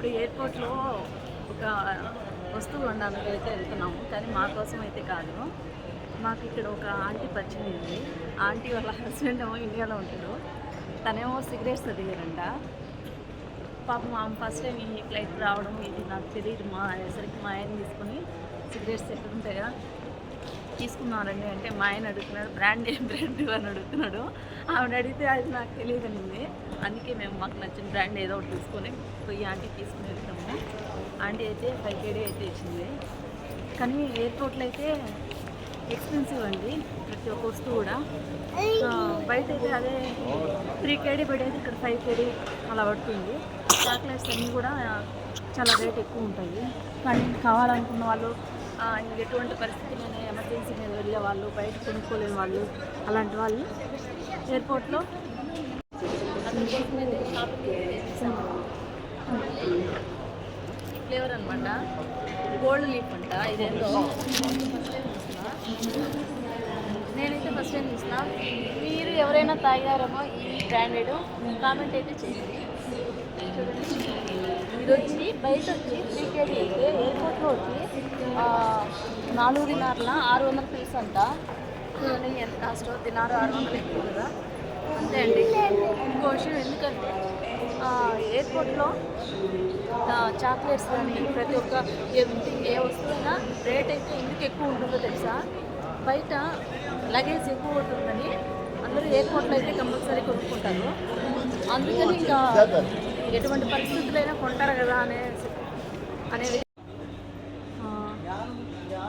ఇప్పుడు ఎయిర్పోర్ట్లో ఒక వస్తువు కొనడానికి అయితే వెళ్తున్నాము, కానీ మా కోసం అయితే కాదు. మాకు ఇక్కడ ఒక ఆంటీ పరిచయం ఉంది. ఆంటీ వాళ్ళ హస్బెండ్ ఏమో ఇండియాలో ఉంటాడు. తనేమో సిగరెట్స్ దిగారంట. పాపం ఆమె ఫస్ట్ టైం ఈ ఫ్లైట్ రావడం ఇది నాకు తెలియదు. మా అనేసరికి మా ఆయన తీసుకొని సిగరెట్స్ ఎక్కడ ఉంటాయా తీసుకున్నారండి అంటే మా ఆయన అడుగుతున్నాడు బ్రాండ్ ఏం బ్రాండ్ అని అడుగుతున్నాడు. ఆవిడ అడిగితే అది నాకు తెలియదనింది. అందుకే మేము మాకు నచ్చిన బ్రాండ్ ఏదో ఒకటి తీసుకొని పోయి ఆంటీ తీసుకుని వెళ్తాము. ఆంటీ అయితే 5KD అయితే ఇచ్చింది. కానీ ఎయిర్పోర్ట్లో అయితే ఎక్స్పెన్సివ్ అండి ప్రతి ఒక్క వస్తువు కూడా. బయట అయితే అదే 3KD పడేది ఇక్కడ 5KD అలా పడుతుంది. చాక్లెట్స్ అన్నీ కూడా చాలా రేట్ ఎక్కువ ఉంటాయి. కానీ కావాలనుకున్న వాళ్ళు ఎటువంటి పరిస్థితుల్లోనే ఎమర్జెన్సీ మీద వెళ్ళే వాళ్ళు, బయట కొనుక్కోలేని వాళ్ళు, అలాంటి వాళ్ళు ఎయిర్పోర్ట్లో ఫ్లేవర్ అనమాట గోల్డ్ లీఫ్ అంట. ఇదేంటో నేనైతే ఫస్ట్ టైం చూసిన. మీరు ఎవరైనా తాగారేమో ఈ బ్రాండెడ్ కామెంట్ అయితే చేయండి. ఇది వచ్చి బయట వచ్చి 3KD అయితే ఎయిర్పోర్ట్లో వచ్చి 4 దినార్ల 600 పీస్ అంట. చూడండి ఎంత కాస్ట్. దినారు 600 ఎక్కువ కదా. అంతే అండి. ఇంకో విషయం, ఎందుకంటే ఎయిర్పోర్ట్లో చాక్లెట్స్ కానీ ప్రతి ఒక్క ఏ వస్తువుైనా రేట్ అయితే ఎందుకు ఎక్కువ ఉంటుందో తెలుసా? బయట లగేజ్ ఎక్కువ ఉంటుందని అందరూ ఎయిర్పోర్ట్లో అయితే కంపల్సరీ కొనుక్కుంటారు. అందుకని ఇంకా ఎటువంటి పరిస్థితులైనా కొంటారు కదా అనేది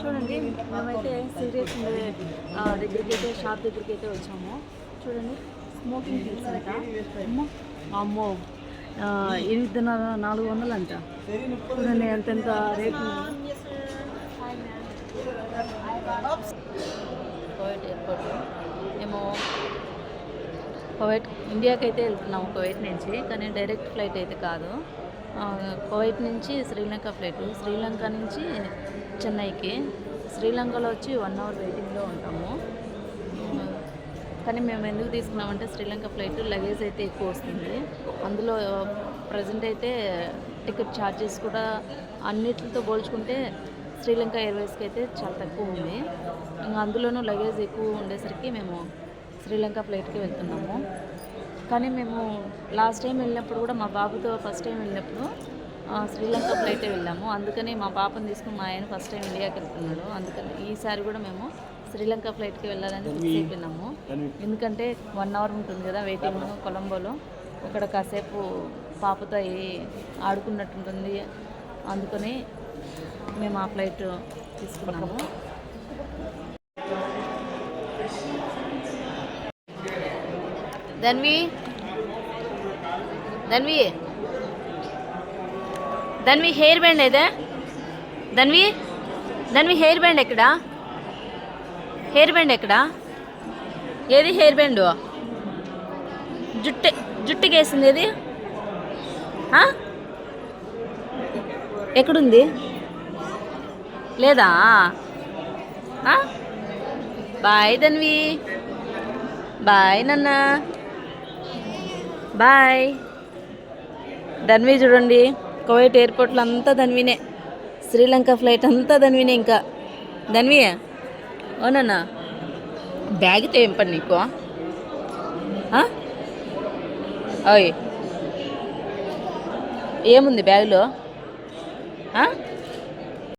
చూడండి. మేమైతే సీరియస్ దగ్గరికి అయితే షాప్ దగ్గరికి అయితే వచ్చాము. చూడండి స్మోకింగ్ హిల్స్ అంట. అమ్మో 8,400 అంట. చూడండి ఎంతెంత రేటు. కువైట్ ఎయిర్పోర్ట్ మేము కువైట్ ఇండియాకి అయితే వెళ్తున్నాము కువైట్ నుంచి. కానీ డైరెక్ట్ ఫ్లైట్ అయితే కాదు. కువైట్ నుంచి శ్రీలంక ఫ్లైట్, శ్రీలంక నుంచి చెన్నైకి. శ్రీలంకలో వచ్చి 1 అవర్ వెయిటింగ్లో ఉంటాము. కానీ మేము ఎందుకు తీసుకున్నామంటే శ్రీలంక ఫ్లైట్ లగేజ్ అయితే ఎక్కువ వస్తుంది. అందులో ప్రజెంట్ అయితే టికెట్ ఛార్జెస్ కూడా అన్నిటితో పోల్చుకుంటే శ్రీలంక ఎయిర్వేస్కి అయితే చాలా తక్కువ ఉంది. ఇంకా అందులోనూ లగేజ్ ఎక్కువ ఉండేసరికి మేము శ్రీలంక ఫ్లైట్కి వెళ్తున్నాము. కానీ మేము లాస్ట్ టైం వెళ్ళినప్పుడు కూడా మా బాబుతో ఫస్ట్ టైం వెళ్ళినప్పుడు శ్రీలంక ఫ్లైటే వెళ్ళాము. అందుకని మా పాపను తీసుకుని మా ఆయన ఫస్ట్ టైం ఇండియాకి వెళ్తున్నాడు. అందుకని ఈసారి కూడా మేము శ్రీలంక ఫ్లైట్కి వెళ్ళాలని ఫిక్స్ అయిపోయినాము. ఎందుకంటే 1 అవర్ ఉంటుంది కదా వెయిటింగ్ కొలంబోలో. అక్కడ కాసేపు పాపతో ఆడుకున్నట్టుంటుంది. అందుకని మేము ఆ ఫ్లైట్ తీసుకున్నాము. ధన్వి హెయిర్ బ్యాండ్ ఏదే? ధన్వి హెయిర్ బ్యాండ్ ఎక్కడా? ఏది హెయిర్ బ్యాండ్? జుట్టుకి వేసింది ఏది? ఎక్కడుంది? లేదా? బాయ్ ధన్వి. బాయ్ నాన్న. బాయ్. ధన్వి చూడండి కువైట్ ఎయిర్పోర్ట్లో అంతా ధన్వినే. శ్రీలంక ఫ్లైట్ అంతా ధన్వినే. ఇంకా ధన్వి అవునన్నా బ్యాగ్తో ఏం పని నీకు? ఓయ్ ఏముంది బ్యాగ్లో?